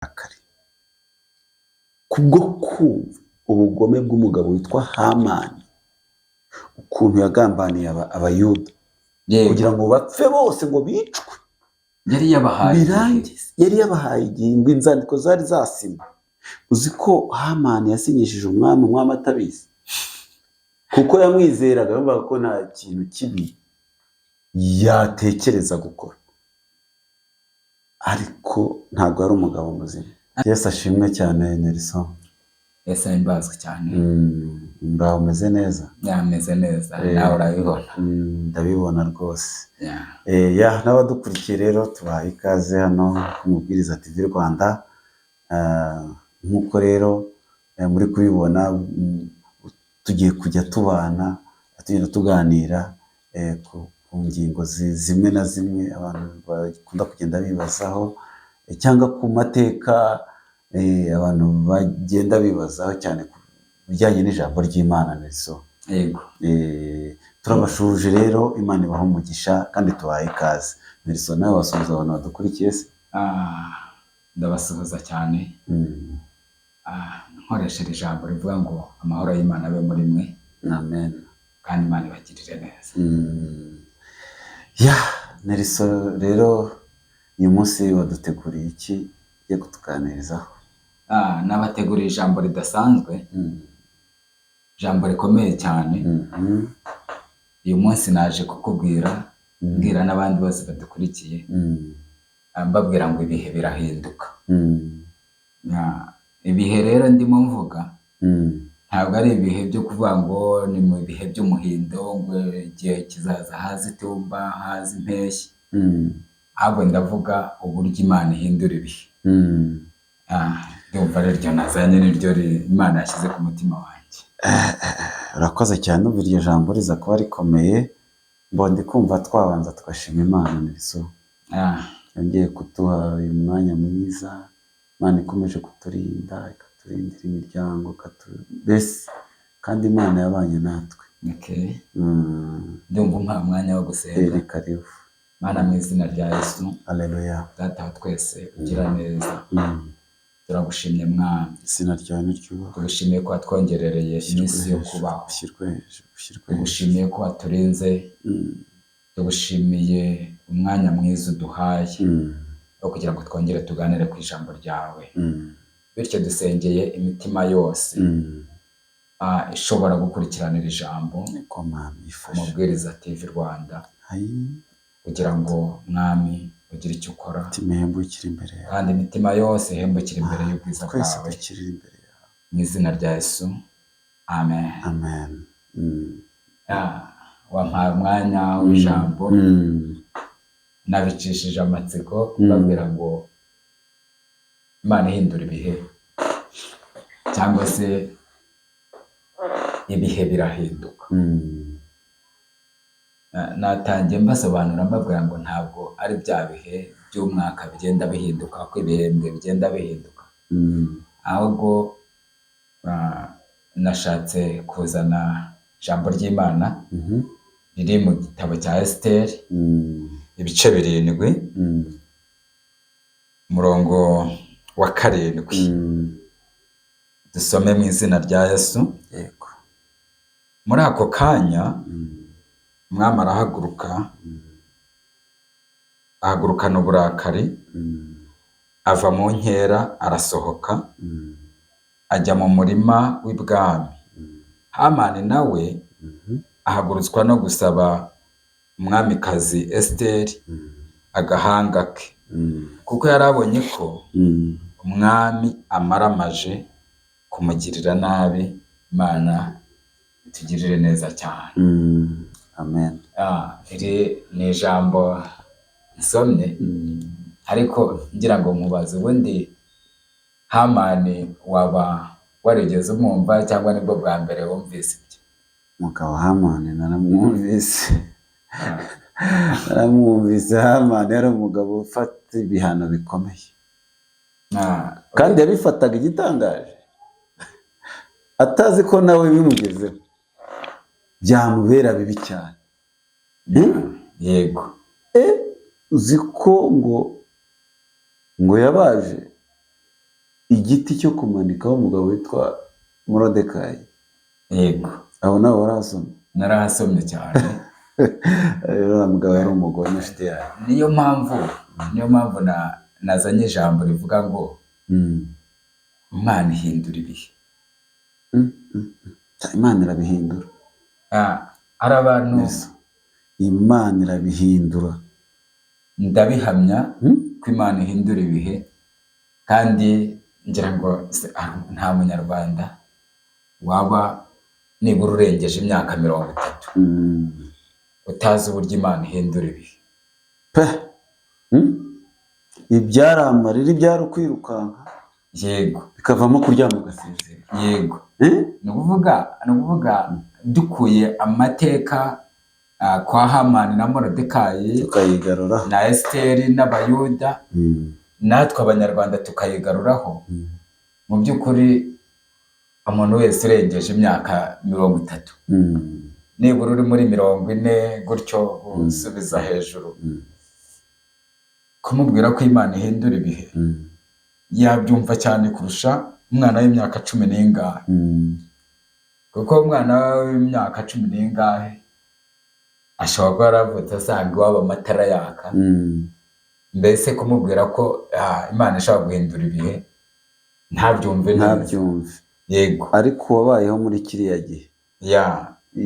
akari kubwo kumva ubugome bw'umugabo witwa Hamani ukuntu yagambaniye abayuda kugira ngo bapfe bose ngo bicwe. Yari yabahaye igihe ngo inzandiko zari zasinye. Uzi ko Hamani yasinyishije umwami atabizi, kuko yamwizeraga yumvaga ko nta kintu kibi yatekereza gukora, ariko ntabwo ari umugabo muzima. Yesu ashimwe cyane. Nelson, Yesu ahimbazwe cyane. Mbaho umeze neza? Yameze neza, nawe urabibona? Ndabibona rwose. N'abadukurikiye rero tubaha ikaze hano ku Mubwiriza TV Rwanda. Nk'uko rero muri kubibona, tugiye kujya tubana, tugenda tuganira ku ngingo zimwe na zimwe abantu bakunda kugenda bibazaho, cyangwa ku mateka abantu bagenda bibazaho cyane ku bijyanye n'ijambo ry'Imana. Nelson, yego, turabashuje rero, Imana ibaha umugisha kandi tubaha ikaze. Nelson, nawe wasuhuza abantu badukurikiye se? Ndabasuhuza cyane. Nkoresheje ijambo rivuga ngo amahoro y'Imana abe muri mwe. Amen. Kandi Imana ibagirire neza. Nelson, rero uyu munsi waduteguriye iki ugiye kutuganirizaho? Nabateguriye ijambo ridasanzwe, ijambo rikomeye cyane. Uyu munsi naje kukubwira, mbwira n'abandi bose badukurikiye, mbabwira ngo ibihe birahinduka. Ibihe rero ndimo mvuga ntabwo ari ibihe byo kuvuga ngo ni mu bihe by'umuhindo, ngo igihe kizaza haza itumba, haza impeshyi. ahubwo ndavuga uburyo Imana ihindura ibihe. Ndumva rero nazanye niryo Imana yashyize ku mutima wanjye. Urakoze cyane. Ubu iryo jambo riza kuba rikomeye, ndi kumva twabanza tugashima Imana. Nelson, yongeye kuduha uyu mwanya mwiza. Imana ikomeje kuturinda, ikaturindira imiryango, mbese kandi Imana yabanye natwe. Ndumva nta mwanya wo gusenga. Karibu. Mana, mu izina rya Yesu, Alleluia. Data wa twese ugira neza, turagushimye Mwami. Izina ryawe niryubahwe. Tugushimiye ko watwongerereye iminsi yo kubaho. Tugushimiye ko waturinze. Tugushimiye umwanya mwiza uduhaye wo kugira ngo twongere tuganire ku ijambo ryawe. Bityo dusengeye imitima yose ishobora gukurikiranira ijambo ku Mubwiriza TV Rwanda, kugira ngo Mwami ugire icyo ukora, kandi imitima yose ihembukire imbere y'ubwiza bwawe. Mu izina rya Yesu, amen. Amen. Wampaye umwanya w'ijambo, nabicishije amatsiko babwira ngo Imana ihindura ibihe, cyangwa se ibihe birahinduka. Natangiye mbasobanura mbabwira ngo ntabwo ari bya bihe by'umwaka bigenda bihinduka, ko ibihembwe bigenda bihinduka, ahubwo nashatse kuzana ijambo ry'Imana riri mu gitabo cya Esiteri, ibice 7, umurongo wa 7. Dusome mu izina rya Yesu. Yego. Muri ako kanya Umwami arahaguruka, ahagurukana uburakari, ava mu nkera, arasohoka, ajya mu murima w'ibwami. Hamani nawe ahagurutswa no gusaba umwamikazi Esiteri agahanga ke, kuko yari abonye ko umwami amaramaje kumugirira nabi. Imana itugirire neza cyane. Amen. Iri ni ijambo nsomye, ariko ngira ngo mubaze, ubundi Hamani waba warigeze umwumva cyangwa nibwo bwa mbere wumvise ibyo? Umugabo Hamani naramwumvise. Hamani yari umugabo ufata ibihano bikomeye, kandi yabifataga igitangaje, atazi ko nawe bimugezeho byamubera bibi cyane. Yego. Uzi ko ngo yabaje igiti cyo kumanikaho umugabo witwa Morodekayi. yego Abo nawe warasomye? narahasomye cyane. Uriya mugabo yari umugore n'inshuti yawe. niyo mpamvu nazanye ijambo rivuga ngo Imana ihindura ibihe. Imana irabihindura. Hari abantu Imana irabihindura. ndabihamya ko Imana ihindura ibihe, kandi ngira ngo nta munyarwanda waba nibura urengeje imyaka 30 utazi uburyo Imana ihindura ibihe. Ibyaramarira ibyara ukwirukanka, yego, bikavamo kuryama ugasinzira. yego. ni ukuvuga dukuye amateka kwa Hamani na Morodekayi tukayigarura na Esiteri n'Abayuda, natwe abanyarwanda tukayigaruraho. mu by'ukuri umuntu wese urengeje imyaka 30, nibura uri muri 40 gutyo gusubiza hejuru, kumubwira ko Imana ihindura ibihe yabyumva cyane kurusha umwana w'imyaka 10 n'ingahe. kuko umwana w'imyaka 10 n'ingahe ashobora kuba yaravutse asanga iwabo amatara yaka. mbese kumubwira ko Imana ishobora guhindura ibihe ntabyumve. Yego, ariko wabayeho muri kiriya gihe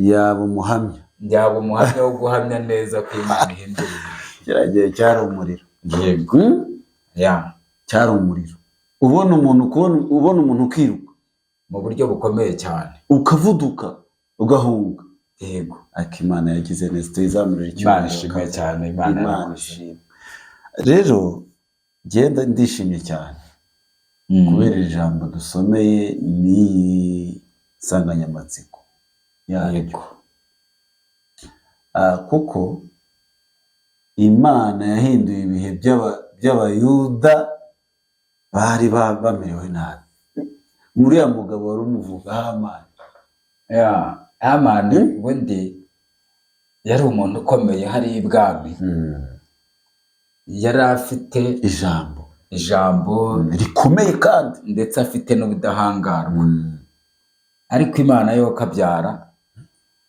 yaba umuhamya wo guhamya neza ko Imana ihindura ibihe. kiriya gihe cyari umuriro. Yego, cyari umuriro. ubona umuntu ukiruka mu buryo bukomeye cyane, ukavuduka ugahunga. yego, ariko Imana yagize neza, tuyizamurira Imana ishimwe cyane. Imana ishimwe. Rero genda ndishimye cyane kubera ijambo dusomeye n'iyi nsanganyamatsiko yaryo. kuko Imana yahinduye ibihe by'Abayuda bari bamerewe nabi. Uriya mugabo wari umuvuga Hamani. Hamani ubundi yari umuntu ukomeye hari ibwami. yari afite ijambo rikomeye kandi ndetse afite n'ubudahangarwa. ariko Imana yo kabyara,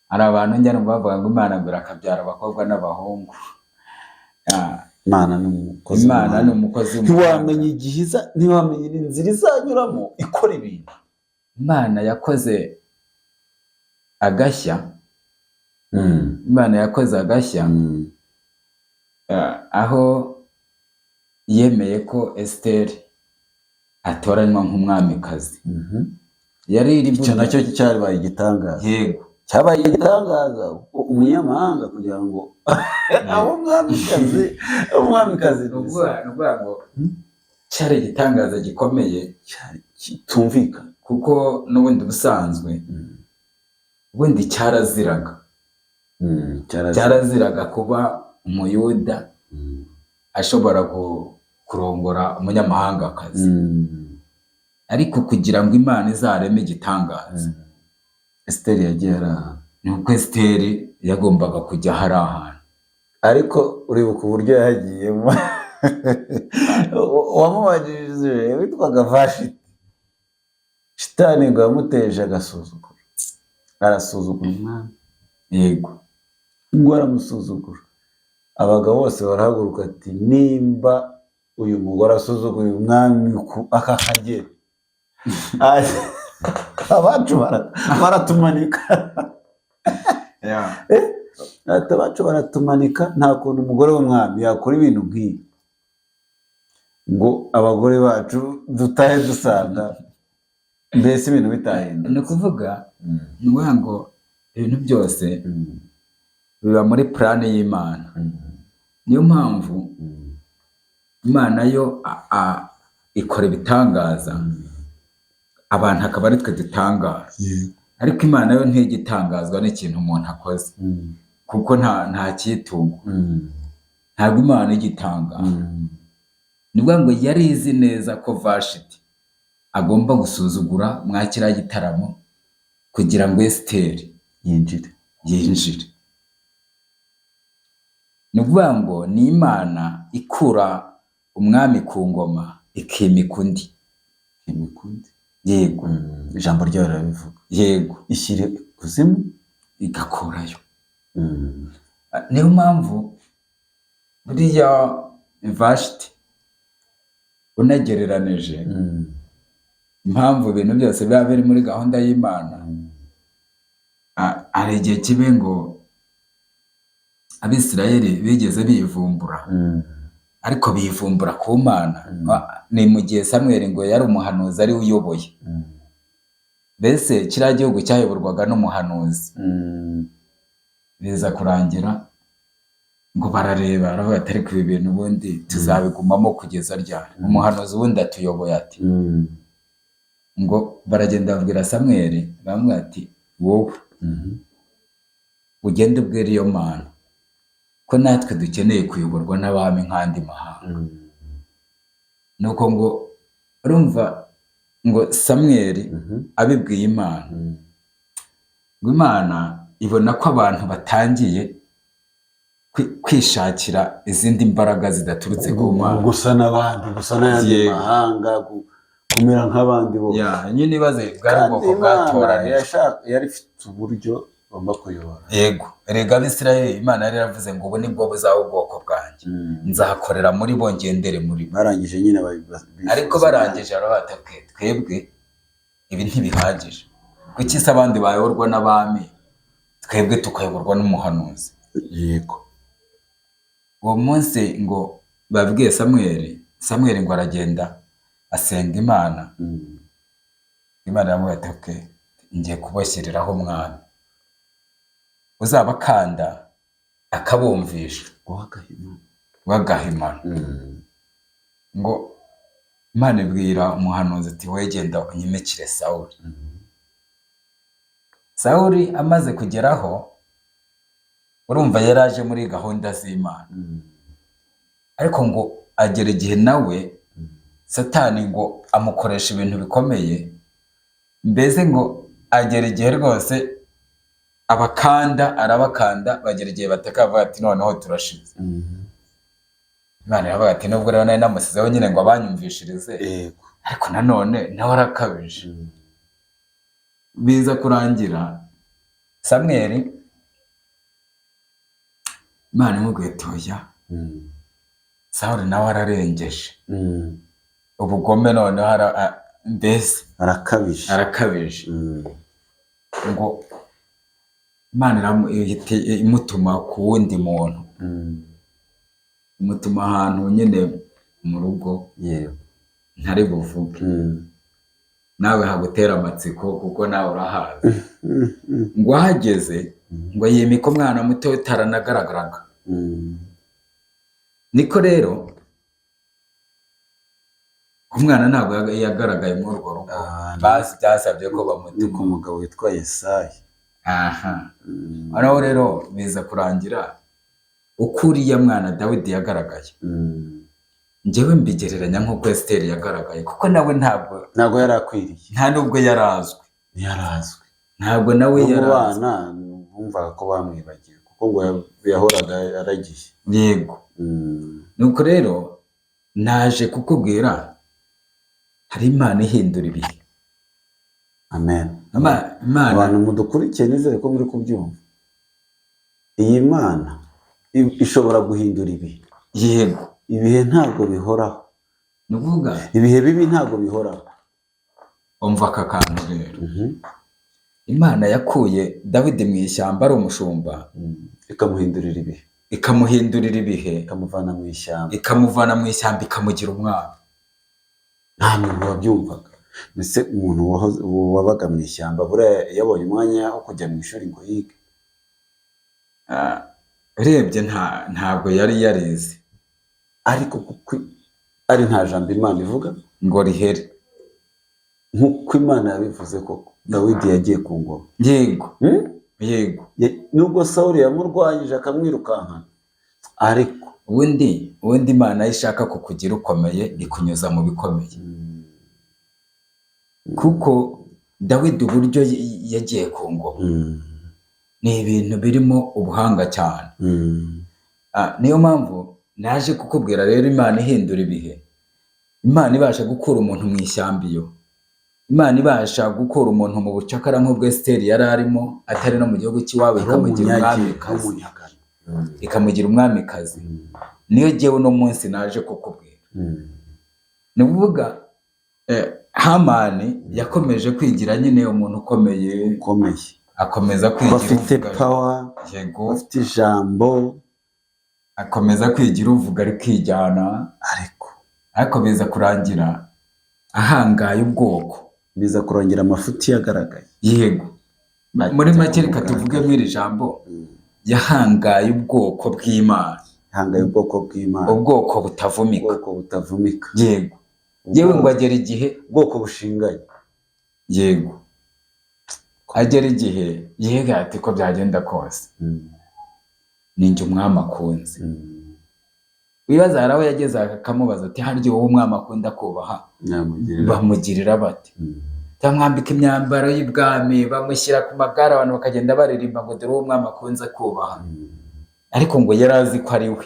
hari abantu njyana bavuga ngo Imana ngo irakabyara abakobwa n'abahungu. Imana ni umukozi ntiwamenya igihe ntiwamenya inzira izanyuramo ikora ibintu. Imana yakoze agashya. aho yemeye ko Esiteri atoranywa nk'umwamikazi. icyo nacyo cyabaye igitangaza. Yego, cyabaye igitangaza umunyamahanga kugira ngo aho umwamikazi nuvuga ngo cyari igitangaza gikomeye kitumvikana, kuko n'ubundi busanzwe ubundi cyaraziraga kuba umuyuda ashobora kurongora umunyamahangakazi. ariko kugira ngo Imana izareme igitangaza, Esiteri yagiye ari ahantu. nuko Esiteri yagombaga kujya hari ahantu. ariko uribuka uburyo yahagiyemo wamubajije witwaga Vashiti. Shitani ngo yamuteje agasuzuguro, arasuzugura umwami. Yego, ngo aramusuzugura. abagabo bose barahaguruka ati nimba uyu mugore asuzuguye umwami aka kagera abacu baratumanika. abacu baratumanika. nta kuntu umugore w'umwami yakora ibintu nk'ibi ngo abagore bacu dutahe dusanga mbese ibintu bitahindutse. ni ukuvuga ngo ibintu byose biba muri plani y'Imana. niyo mpamvu Imana yo ikora ibitangaza, abantu akaba ari twe dutangaza. ariko Imana yo ntigitangazwa n'ikintu umuntu akoze, kuko nta cyitungo. ntabwo Imana igitangaza. nibwo ngo yari izi neza ko Vashiti agomba gusuzugura mwakira gitaramo kugira ngo Esiteri yinjire. ni ukuvuga ngo ni Imana ikura umwami ku ngoma ikimika undi. imikundi. yego Ijambo ryayo rirabivuga. yego Ishyire ikuzimu igakurayo. Niyo mpamvu buriya Vashiti unagereranije impamvu ibintu byose biba biri muri gahunda y'Imana, hari igihe kibe ngo Abisirayeli bigeze bivumbura, ariko bivumbura ku Mana. Ni mu gihe Samweli ngo yari umuhanuzi ari we uyoboye. Mbese kiriya gihugu cyayoborwaga n'umuhanuzi. Biza kurangira ngo barareba baravuga ati ariko ibi bintu ubundi tuzabigumamo kugeza ryari? Umuhanuzi ubundi atuyoboye ati ngo baragenda babwira Samweli bamwe ati wowe ugende ubwira iyo Mana ko natwe dukeneye kuyoborwa n'abami nk'andi mahanga. Nuko ngo urumva ngo Samweli abibwiye Imana, ngo Imana ibona ko abantu batangiye kwishakira izindi mbaraga zidaturutse ku Mana, gusa n'abandi, gusa n'ayandi mahanga, kumera nk'abandi bose. nyine ibaze bwari ubwoko bwatoranijwe, yari ifite uburyo bagomba kuyobora. yego erega Abisirayeli Imana yari yaravuze ngo ubu nibwo buzaba ubwoko bwanjye, nzakorera muri bo ngendere muri bo. Barangije nyine ariko barangije baravuga twebwe ibi ntibihagije, kuki se abandi bayoborwa n'abami twebwe tukayoborwa n'umuhanuzi? Yego. Uwo munsi ngo babwiye Samweli ngo aragenda asenga Imana. Imana yamubwiye ati ngiye kubashyiriraho umwami uzabakanda akabumvisha w'agahimano. Ngo Imana ibwira umuhanuzi ati wowe genda unyimikire Sawuli. Sawuli amaze kugeraho, urumva yari aje muri gahunda z'Imana, ariko ngo agera igihe nawe Satani ngo amukoresha ibintu bikomeye, mbese ngo agera igihe rwose arabakanda bagera igihe batakavuga ati noneho turashize. Imana iravuga ati nubwo rero nari namusizeho nyine ngo abanyumvishirize, ariko nanone nawe arakabije. Biza kurangira Samweli Imana imubwiye ati oya, Sawuli nawe ararengeje, ubugome noneho mbese arakabije. Ngo Imana imutuma ku wundi muntu, imutuma ahantu nyine mu rugo ntari buvuge, nawe hagutera amatsiko kuko nawe urahazi. Ngo ahageze ngo yimika umwana muto utaranagaragaraga. Niko rero umwana ntabwo yagaragaye muri urwo rugo, byasabye ko bamutuma umugabo witwa Yesayi. Noneho rero biza kurangira uko uriya mwana Dawidi yagaragaye, njyewe mbigereranya nk'uko Esiteri yagaragaye, kuko nawe ntabwo yari akwiriye, nta nubwo yarazwi, ntabwo nawe yarazwi. Abana bumvaga ko bamwibagiwe kuko ngo yahoraga aragiye. Yego. Nuko rero naje kukubwira hari Imana ihindura ibihe. Amen. Abantu mudukurikiye nizere ko muri kubyumva. Iyi Mana ishobora guhindura ibihe. Yego. Ibihe ntabwo bihoraho. Nuvuga ibihe bibi ntabwo bihoraho. Umva aka kantu rero. Imana yakuye Dawidi mu ishyamba ari umushumba, ikamuhindurira ibihe. Ikamuvana mu ishyamba ikamugira umwami. Nta muntu wabyumvaga. Mbese umuntu wabaga mu ishyamba buriya yabonye umwanya wo kujya mu ishuri ngo yige? Urebye ntabwo yari yarize, ariko kuko ari nta jambo Imana ivuga ngo rihere, nk'uko Imana yabivuze ko Dawidi yagiye ku ngoma. Yego. Nubwo Sawuli yamurwanyije akamwirukankana, ariko ubundi Imana ishaka kukugira ukomeye ikunyuza mu bikomeye. Kuko Dawidi uburyo yagiye ku ngoma ni ibintu birimo ubuhanga cyane. Niyo mpamvu naje kukubwira rero Imana ihindura ibihe. Imana ibasha gukura umuntu mu ishyamba iyo, Imana ibasha gukura umuntu mu bucakara nk'ubwo Esiteri yari arimo atari no mu gihugu cy'iwabo, ikamugira umwamikazi, ikamugira umwamikazi. Niyo jyewe uno munsi naje kukubwira. Ni ukuvuga Hamani yakomeje kwigira nyine umuntu ukomeye, akomeza kwigira afite power, yego, afite ijambo, akomeza kwigira uvuga rikijyana, ariko biza kurangira ahangaye ubwoko, biza kurongera amafuti yagaragaye. Yego, muri make reka tuvuge mw'iri jambo, yahangaye ubwoko bw'Imana, yahangaye ubwoko bw'Imana, ubwoko butavumika, ubwoko butavumika. Yego, yewe ngo agera igihe, ubwoko bushinganye. Yego, agera igihe yega ati ko byagenda kose ninjye umwami akunze. Wibaza hari aho yageze akamubaza ati harya wowe umwami akunda kubaha bamugirira bate? Cyamwambika imyambaro y'ibwami, bamushyira ku magare, abantu bakagenda baririmba ngo dore uwo umwami akunze kubaha. Ariko ngo yari azi ko ari we,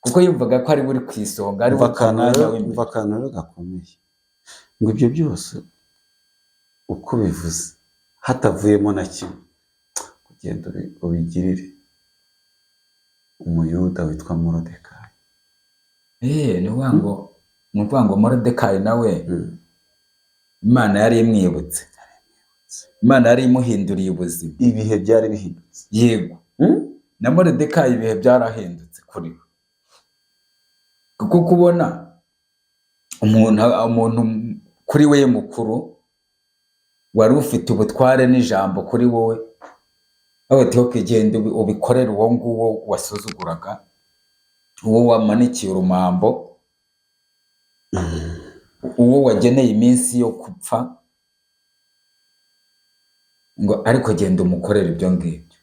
kuko yumvaga ko ari we uri ku isonga, ari we kananya w'imbere. Umva akantu rero gakomeye, ngo ibyo byose uko bivuze hatavuyemo na kimwe, kugenda ubigirire umuyuda witwa Morodekayi. Ni ukuvuga ngo Morodekayi nawe Imana yari imwibutse, Imana yari imuhinduriye ubuzima, ibihe byari bihindutse. Yego, na Morodekayi ibihe byarahindutse kuri we, kuko kubona umuntu kuri we mukuru wari ufite ubutware n'ijambo kuri wowe, aho kugenda ubikorera uwo nguwo wasuzuguraga, uwo wamanikiye urumambo, uwo wageneye iminsi yo gupfa, ngo ariko genda umukorera ibyo ngibyo.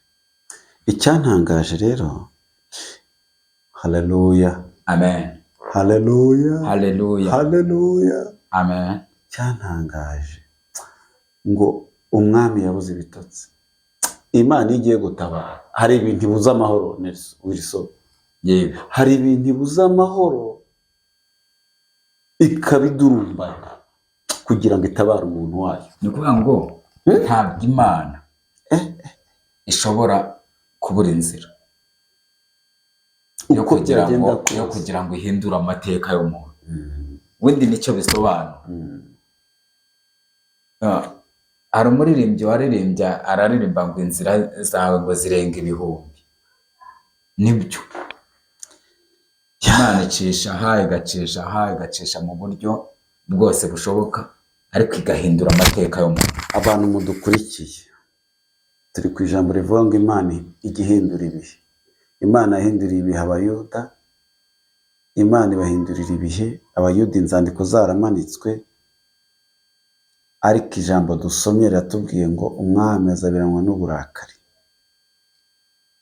Icyantangaje rero, haleluya, amen, haleluya, haleluya, haleluya, amen. Cyantangaje ngo umwami yabuze ibitotsi. Imana igiye gutabara, hari ibintu ibuza amahoro. Wilson, yego, hari ibintu ibuza amahoro ikabidurumbanya kugira ngo itabare umuntu wayo. Ni ukuvuga ngo ntabwo Imana ishobora kubura inzira yo kugira ngo ihindure amateka y'umuntu. Wenda nicyo bisobanura. Hari umuririmbyi waririmbya, araririmba ngo inzira zawe ngo zirenga ibihumbi. Nibyo, Imana icisha aha, igacisha aha, igacisha mu buryo bwose bushoboka, ariko igahindura amateka y'umuntu. Abantu mudukurikiye, turi ku ijambo rivuga ngo Imana igihindura ibihe. Imana yahinduriye ibihe Abayuda, Imana ibahindurira ibihe Abayuda, inzandiko zaramanitswe, ariko ijambo dusomye riratubwiye ngo umwami azabiranwa n'uburakari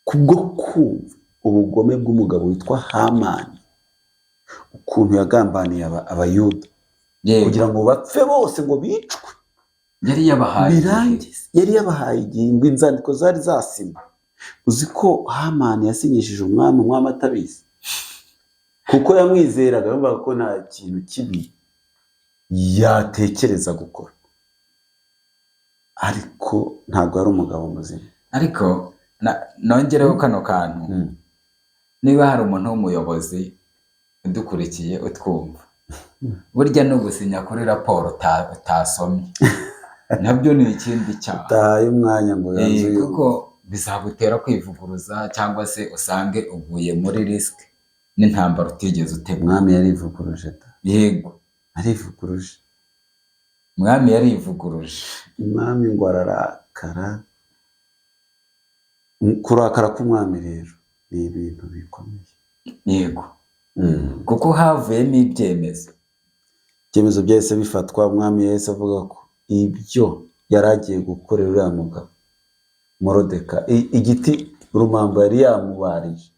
kubwo kumva ubugome bw'umugabo witwa Hamani, ukuntu yagambaniye Abayuda kugira ngo bapfe bose, ngo bicwe. Yari yabahaye igihe, ngo inzandiko zari zasinye. Uzi ko Hamani yasinyishije umwami atabizi, kuko yamwizeraga, yumvaga ko nta kintu kibi yatekereza gukora, ariko ntabwo ari umugabo muzima. Ariko nongereho kano kantu, niba hari umuntu w'umuyobozi udukurikiye utwumva, burya no gusinya kuri raporo utasomye nabyo ni ikindi cyaha. Utahaye umwanya ngo yanzuye, kuko bizagutera kwivuguruza, cyangwa se usange uguye muri risike n'intambara utigeze utegura. Umwami yarivuguruje. Yego, arivuguruje. Umwami yarivuguruje. Umwami ngo ararakara. Kurakara k'umwami rero ni ibintu bikomeye. Yego, kuko havuyemo ibyemezo. Ibyemezo byahise bifatwa. Umwami yahise avuga ko ibyo yari agiye gukorera uriya mugabo Morodekayi, igiti urumambo yari yamubarije,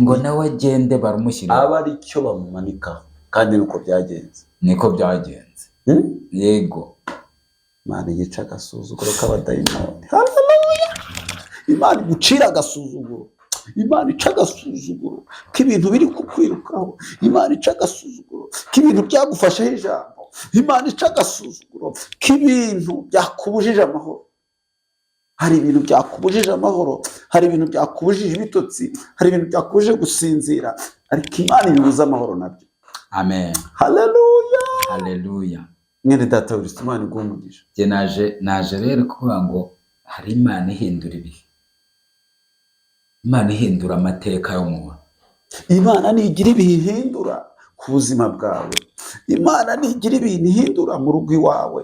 ngo nawe agende barumushyira, aba ari cyo bamumanikaho. Kandi nuko byagenze, niko byagenze. Yego, Imana igica agasuzuguro k'abadayimoni. Haleluya! Imana igucira agasuzuguro Imana ica agasuzuguro k'ibintu biri kukwirukaho. Imana ica agasuzuguro k'ibintu byagufasheho ijambo. Imana ica agasuzuguro k'ibintu byakubujije amahoro. Hari ibintu byakubujije amahoro, hari ibintu byakubujije ibitotsi, hari ibintu byakubujije gusinzira, ariko Imana ibibuza amahoro nabyo. Amen. Haleluya. Haleluya. Mwene data w'Kristo, Imana iguhe umugisha. Njye naje rero kuvuga ngo hari Imana ihindura ibihe. Imana ihindura amateka y'umuntu. Imana nigira ibihe ihindura ku buzima bwawe. Imana nigira ibintu ihindura mu rugo iwawe.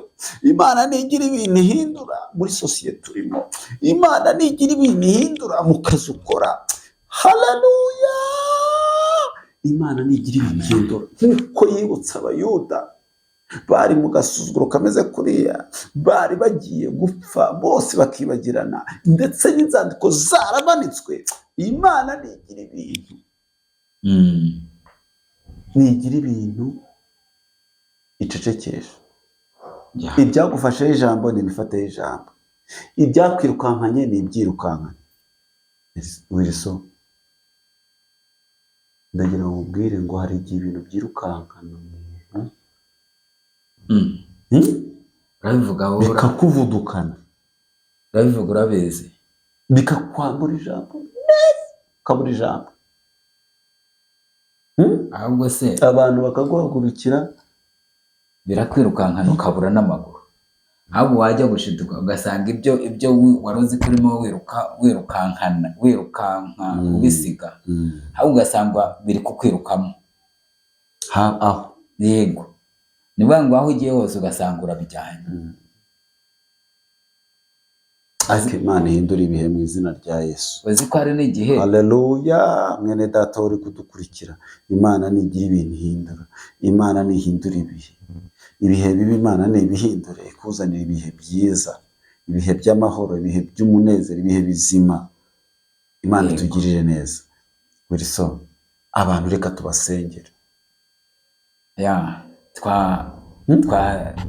Imana nigira ibintu ihindura muri sosiyete urimo. Imana nigira ibintu ihindura mu kazi ukora. Haleluya. Imana nigira ibintu ihindura nk'uko yibutsa abayuda bari mu gasuzuguro kameze kuriya, bari bagiye gupfa bose bakibagirana, ndetse n'inzandiko zaramanitswe. Imana nigira ibintu nigira ibintu icecekesha. Ibyagufasheho ijambo ntibifateho ijambo, ibyakwirukankanye ntibyirukankanye. Wilson, ndagira ngo ubwire ngo hari igihe ibintu byirukankana urabivuga wowe, bikakuvudukana, urabivuga urabizi, bikakwambura ijambo, ukabura ijambo. ahubwo se abantu bakaguhagurukira, birakwirukankana ukabura n'amaguru. ahubwo wajya gushiduka ugasanga ibyo wari uzi ko urimo wirukanka ubisiga, ahubwo ugasanga biri kukwirukamo. aho yego, ni ukuvuga ngo aho ugiye hose ugasanga urabijyanye. ariko Imana ihindura ibihe mu izina rya Yesu. uzi ko hari n'igihe, haleluya, mwene data uri kudukurikira, Imana nigira ibintu ihindura. Imana nihindura ibihe bibi, Imana nibihindure ikuzanira ibihe byiza, ibihe by'amahoro, ibihe by'umunezero, ibihe bizima. Imana itugirire neza. Wilson, abantu reka tubasengere.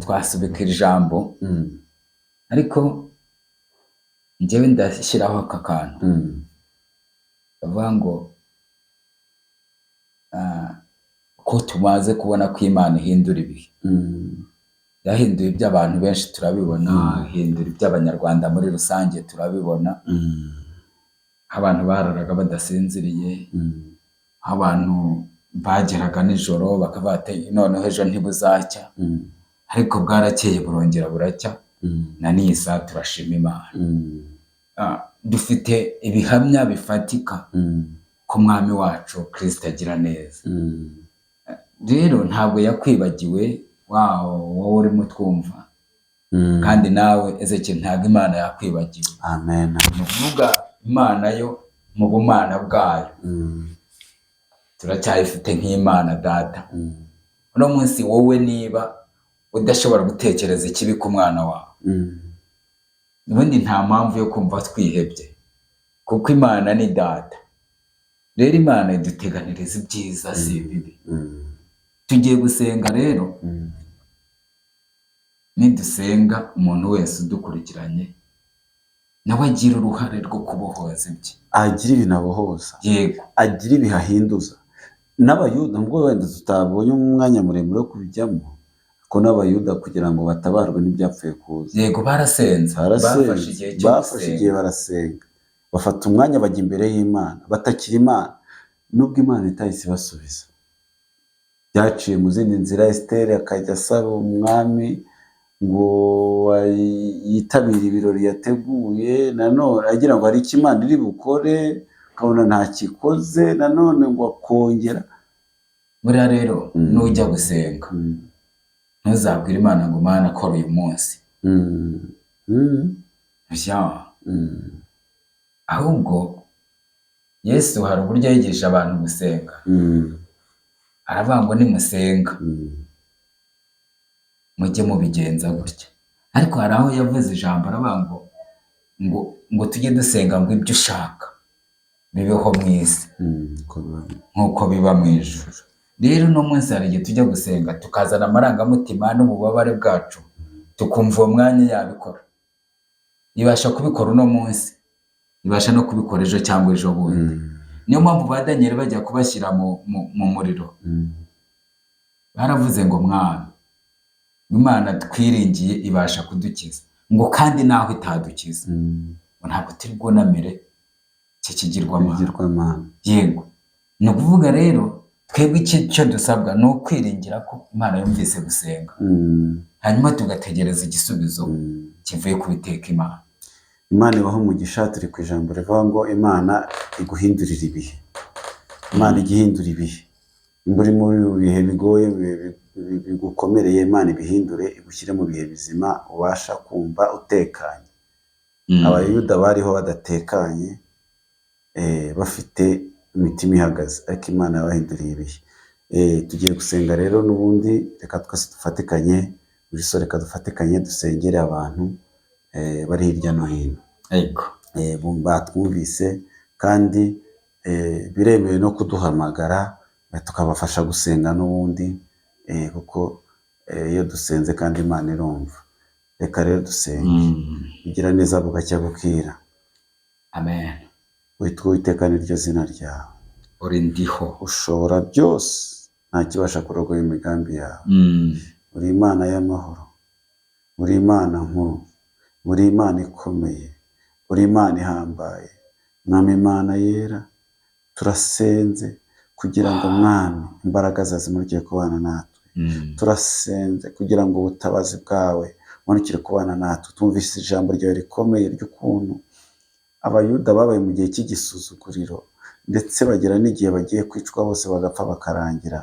twasubikira ijambo, ariko njyewe ndashyiraho aka kantu bavuga ngo ko tumaze kubona ko Imana ihindura ibihe. yahinduye iby'abantu benshi turabibona, ihindura iby'abanyarwanda muri rusange turabibona. abantu bararaga badasinziriye, abantu bageraga nijoro bakavuga ati noneho ejo ntibuzacya, ariko bwarakeye burongera buracya. na n'iyi saha turashima Imana. dufite ibihamya bifatika ko Mwami wacu Kristo agira neza. rero ntabwo yakwibagiwe wowe urimo twumva, kandi nawe Ezekiel ntabwo Imana yakwibagiwe. Amen. ni ukuvuga Imana yo mu bumana bwayo turacyayifite nk'Imana Data. uno munsi wowe niba udashobora gutekereza ikibi ku mwana wawe, ubundi nta mpamvu yo kumva twihebye, kuko Imana ni Data. rero Imana iduteganiriza ibyiza, si ibibi. tugiye gusenga rero, nidusenga umuntu wese udukurikiranye nawe agira uruhare rwo kubohoza ibye, agira ibintu abohoza, yego, agira ibihe ahinduza. n'abayuda nubwo wenda tutabonye umwanya muremure wo kubijyamo, ko n'abayuda kugira ngo batabarwe n'ibyapfuye kuza, yego, barasenze, bafashe igihe barasenga, bafata umwanya bajya imbere y'Imana, batakira Imana nubwo Imana itahise ibasubiza. byaciye mu zindi nzira. Esiteri akajya asaba umwami ngo yitabire ibirori yateguye, nanone agira ngo hari icyo Imana iri bukore, akabona ntakikoze, nanone ngo akongera. buriya rero nujya gusenga ntuzabwire Imana ngo Mana akora uyu munsi, ahubwo Yesu hari uburyo yigisha abantu gusenga. aravuga ngo nimusenga mujye mubigenza gutya, ariko hari aho yavuze ijambo aravuga ngo tujye dusenga ngo ibyo ushaka bibeho mu isi nk'uko biba mu ijuru. rero uno munsi hari igihe tujya gusenga tukazana amarangamutima n'ububabare bwacu, tukumva uwo mwanya yabikora, ibasha kubikora uno munsi, ibasha no kubikora ejo cyangwa ejo bundi. Niyo mpamvu ba Daniel bajya kubashyira mu muriro baravuze ngo Mwami, Imana twiringiye ibasha kudukiza, ngo kandi naho itadukiza ngo ntabwo turi bwonamire iki kigirwamana. Yego, ni ukuvuga rero twebwe icyo dusabwa ni ukwiringira ko Imana yumvise gusenga, hanyuma tugategereza igisubizo kivuye ku Uwiteka Imana. Imana ibaho umugisha. Turi ku ijambo rivuga ngo Imana iguhindurira ibihe. Imana igihindura ibihe, muri bihe bigoye bigukomereye, Imana ibihindure igushyire mu bihe bizima ubasha kumva utekanye. Abayuda bariho badatekanye, bafite imitima ihagaze, ariko Imana yabahinduriye ibihe. Tugiye gusenga rero n'ubundi, reka twese dufatikanye, buri so reka dufatikanye dusengere abantu bari hirya no hino. Batwumvise kandi biremewe no kuduhamagara tukabafasha gusenga n'ubundi, kuko iyo dusenze kandi Imana irumva. Reka rero dusenge. Ugira neza bugacya bukira. Amen. Witwa Uwiteka niryo zina ryawe. Uri ndiho, ushobora byose, nta kibasha kurogoya imigambi yawe. Uri Imana y'amahoro, uri Imana nkuru, uri Imana ikomeye, uri Imana ihambaye. Mwami Imana yera, turasenze kugira ngo Mwami imbaraga zawe zimurikire kubana natwe. Turasenze kugira ngo ubutabazi bwawe bumurikire kubana natwe. Tumvise ijambo ryawe rikomeye ry'ukuntu Abayuda babaye mu gihe cy'igisuzuguriro, ndetse bagera n'igihe bagiye kwicwa bose bagapfa bakarangira.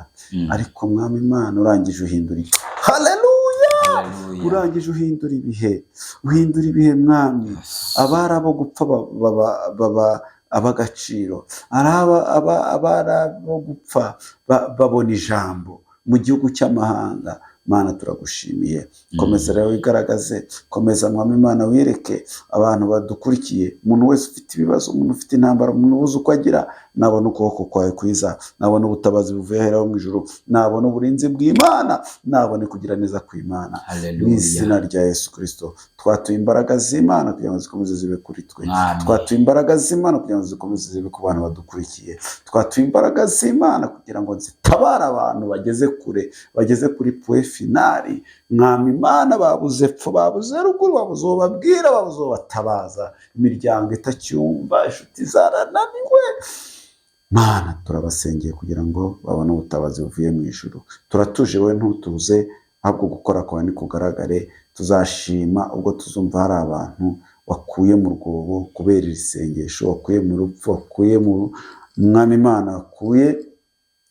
Ariko Mwami Imana urangije uhindura ibihe. Haleluya! Urangije uhindura ibihe, uhindura ibihe Mwami. Abari abo gupfa baba ab'agaciro, abari abo gupfa babona ijambo mu gihugu cy'amahanga. Mana turagushimiye. Komeza rero wigaragaze, komeza Mwami Imana wireke abantu badukurikiye, umuntu wese ufite ibibazo, umuntu ufite intambara, umuntu ubuze uko agira, nabona ukuboko kwawe kwiza, nabona ubutabazi buvuye heraho mu ijuru, nabona uburinzi bw'Imana, nabone kugira neza kw'Imana. Mu izina rya Yesu Kristo twatuye imbaraga z'Imana kugira ngo zikomeze zibe kuri twe. Twatuye imbaraga z'Imana kugira ngo zikomeze zibe ku bantu badukurikiye. Twatuye imbaraga z'Imana kugira ngo zitabare abantu bageze kure, bageze kuri point finali. Mwami Imana, babuze epfo, babuze ruguru, babuze uwo babwira, babuze uwo batabaza, imiryango itacyumva, inshuti zarananiwe. Mana turabasengeye kugira ngo babone ubutabazi buvuye mu ijuru. Turatuje, wowe ntutuze, ahubwo gukora kwawe nikugaragare. Tuzashima ubwo tuzumva hari abantu wakuye mu rwobo kubera iri sengesho, wakuye mu rupfu, wakuye mu Mwami Imana, wakuye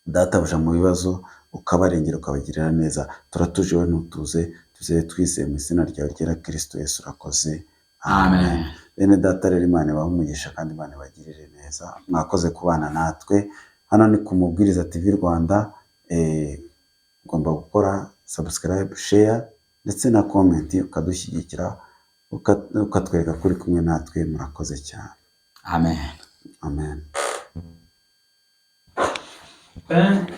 databuja mu bibazo, ukabarengera ukabagirira neza. Turatuje, wowe ntutuze, tuzeye twizeye mu izina ryawe ryera Kristo Yesu. Urakoze. Amen. Bene data rero, Imana ibahe umugisha kandi Imana ibagirire neza. Mwakoze kubana natwe. Hano ni ku Mubwiriza TV Rwanda. Ugomba gukora subscribe, share ndetse na comment, ukadushyigikira, ukatwereka kuri kumwe natwe. Murakoze cyane. Amen. Amen.